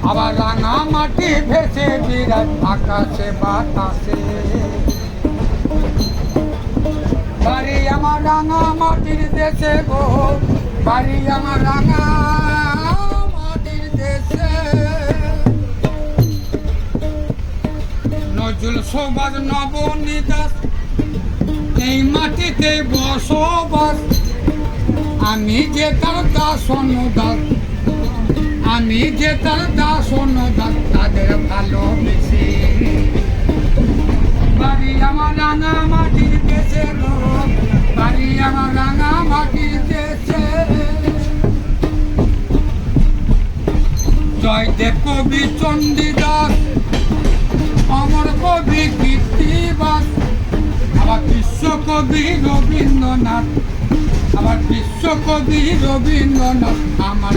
আবার রাঙা মাটি ভেসে বিরাট আকাশে বাতাসে। বাড়ি আমার রাঙা মাটির দেশে গো, বাড়ি আমার রাঙা মাটির দেশে। নজরুল সুভাষ নবনীদাস এই মাটিতে বসবাস। আমি যে তার দাস অনুদাস, আমি যে তার দাস অনুদাস, তাদের ভালোবেসে। বাড়ি আমার রাঙা মাটির দেশে গো, বাড়ি আমার রাঙা মাটির দেশে। জয়দেব কবি চণ্ডীদাস, অমর কবি কীর্তিবাস, আবার বিশ্বকবি রবীন্দ্রনাথ, আবার বিশ্বকবি রবীন্দ্রনাথ আমার